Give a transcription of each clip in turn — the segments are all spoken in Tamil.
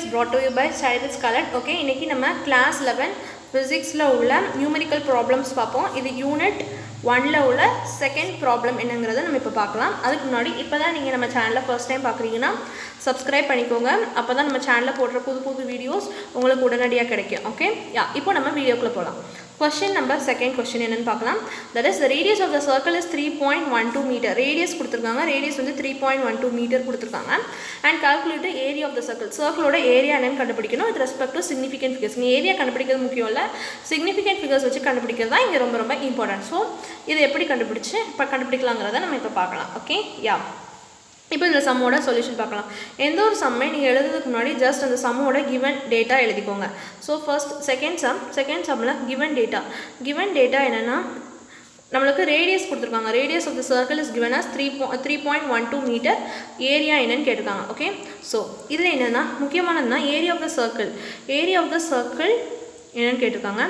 is brought to you by Syllabus Colored. Okay, இன்னைக்கு நம்ம class 11 physicsல உள்ள numerical problems பார்ப்போம். இது unit 1ல உள்ள second problem என்னங்கறதை நம்ம இப்ப பார்க்கலாம். அதுக்கு முன்னாடி இப்பதான் நீங்க நம்ம சேனலை first time பார்க்கறீங்கன்னா subscribe பண்ணிக்கோங்க. அப்பதான் நம்ம சேனல்ல போடுற புது வீடியோஸ் உங்களுக்கு உடனடியா கிடைக்கும். Okay? யா, இப்போ நம்ம வீடியோக்குள்ள போலாம். Question number second question என்னன்னு பார்க்கலாம். That is the radius of the circle is 3.12 meter. Radius கொடுத்திருக்காங்க. Radius வந்து 3.12 meter கொடுத்திருக்காங்க. And calculate the area of the circle. Circle ஓட ஏரியா என்னன்னு கண்டுபிடிக்கணும் with respect to significant figures. நீ ஏரியா கண்டுபிடிக்கிறது முக்கியம் இல்ல. Significant figures வச்சு கண்டுபிடிக்கிறது தான் இங்க ரொம்ப இம்பார்ட்டன்ட். சோ இது எப்படி கண்டுபிடிக்கலாம்ங்கறத நம்ம இப்ப பார்க்கலாம். Okay? யா. இப்போ இந்த சம்மோட சொல்யூஷன் பார்க்கலாம். எந்த ஒரு சம்மை நீங்க எழுதுறதுக்கு முன்னாடி ஜஸ்ட் அந்த சம்மோட given data எழுதிக்கோங்க. சோ ஃபர்ஸ்ட் செகண்ட் சம்ல given data என்னன்னா நமக்கு ரேடியஸ் கொடுத்திருக்காங்க. Radius of the circle is given as 3.12 metre. Area என்னன்னு கேட்டிருக்காங்க. ஓகே, சோ இதுல என்னன்னா முக்கியமானதுன்னா ஏரியா ஆஃப் தி சர்க்கிள் என்னன்னு கேட்டிருக்காங்க.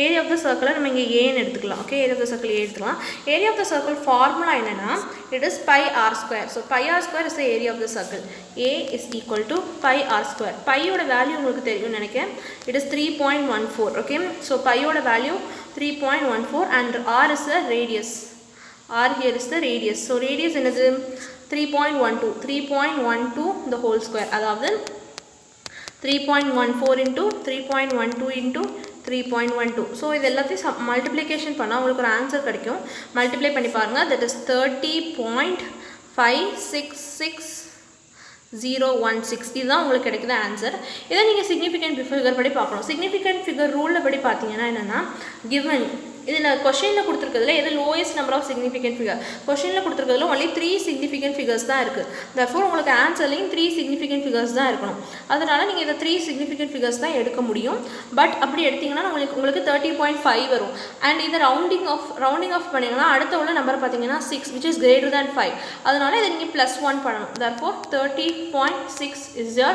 Area of the circle நம்ம இங்க a ன்னு எடுத்துக்கலாம். Okay, area of the circle a எடுத்துக்கலாம். Area of the circle formula என்னன்னா it is pi r square. So pi r square is the area of the circle. A is equal to pi r square. Pi ஓட வேல்யூ உங்களுக்கு தெரியும் நினைக்கிறேன். It is 3.14. Okay, so pi ஓட value 3.14 and r is the radius. R here is the radius. So radius என்னது 3.12 the whole square. அதாவது 3.14 into 3.12 into 3.12. So இது எல்லாத்தையும் மல்டிப்ளிகேஷன் பண்ணா உங்களுக்கு ஒரு ஆன்சர் கிடைக்கும். மல்டிப்ளை பண்ணி பாருங்க. that is 30.566016. இதுதான் உங்களுக்கு கிடைக்கிற ஆன்சர். இதை நீங்க சிக்னிஃபிகன்ட் ஃபிகர் படி பார்க்கணும். சிக்னிஃபிகன்ட் ஃபிகர் ரூல்ல படி பார்த்தீங்கன்னா என்னன்னா given இதுல क्वेश्चनல கொடுத்திருக்கிறதுல எது lowest number of significant figure. क्वेश्चनல கொடுத்திருக்கிறதுல only 3 significant figures தான் இருக்கு. therefore உங்களுக்கு ஆன்சர்லயும் 3 significant figures தான் இருக்கணும். அதனால நீங்க இந்த 3 significant figures தான் எடுக்க முடியும். பட் அப்படி எடுத்தீங்கன்னா உங்களுக்கு 30.5 வரும். and இத ரவுண்டிங் ஆஃப் பண்ணீங்கன்னா அடுத்த உள்ள நம்பர் பாத்தீங்கன்னா 6 which is greater than 5. அதனால இத நீங்க +1 பண்ணனும். therefore 30.6 is your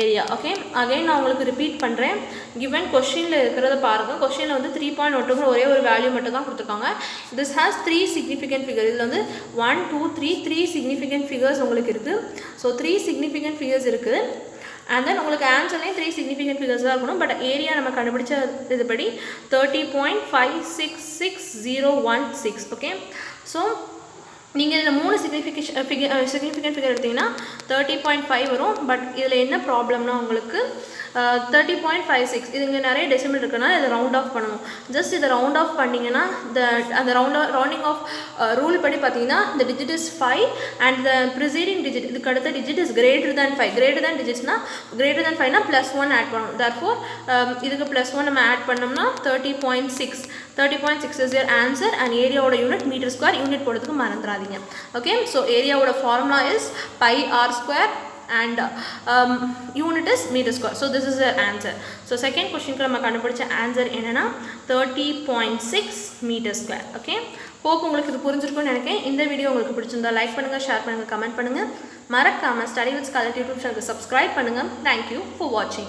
area. okay, again நான் உங்களுக்கு ரிப்பீட் பண்றேன். given questionல இருக்குறத பாருங்க. questionல வந்து 3.1ங்கற ஒரே ஒரு வேல்யூ மட்டும் தான் கொடுத்திருக்காங்க. this has 3 significant figures. இதுல வந்து 1 2 3 significant figures உங்களுக்கு இருக்கு. so 3 significant figures இருக்கு. and then உங்களுக்கு ஆன்சர்லயே 3 significant figures தான் இருக்கணும். பட் ஏரியா நம்ம கண்டுபிடிச்ச இதுபடி 30.566016. ஓகே, so நீங்க இதுல மூணு significant figure எடுத்தீங்கன்னா 30.5 வரும். பட் இதுல என்ன ப்ராப்ளம்னா உங்களுக்கு 30.56 இதுங்க நிறைய டெசிமல் இருக்குனா இத ரவுண்ட் ஆஃப் பண்ணனும். ஜஸ்ட் இத ரவுண்ட் ஆஃப் பண்ணீங்கனா அந்த ரவுண்டிங் ஆஃப் ரூல் படி பாத்தீங்கன்னா the digit is 5 and the preceding digit இதுக்கு அடுத்த digit is greater than 5. greater than digitsனா greater than 5 னா +1 ஆட் பண்ணனும். therefore இதுக்கு +1 நம்ம ஆட் பண்ணோம்னா 30.6 is your answer and area ஓட யூனிட் மீட்டர் ஸ்கொயர். யூனிட் போடுறதுக்கு மறந்துடாதீங்க. ஓகே, so area ஓட formula is pi r square and unit is meter square. so this is the answer. so second question க்கு நம்ம கண்டுபிடிச்ச ஆன்சர் என்னன்னா 30.6 meter square. okay, hope உங்களுக்கு இது புரிஞ்சிருக்கும்னு நினைக்கிறேன். இந்த வீடியோ உங்களுக்கு பிடிச்சிருந்தா லைக் பண்ணுங்க, ஷேர் பண்ணுங்க, கமெண்ட் பண்ணுங்க. மறக்காம ஸ்டடி வித் ஸ்காலர் யூடியூப் சேனலுக்கு subscribe பண்ணுங்க. thank you for watching.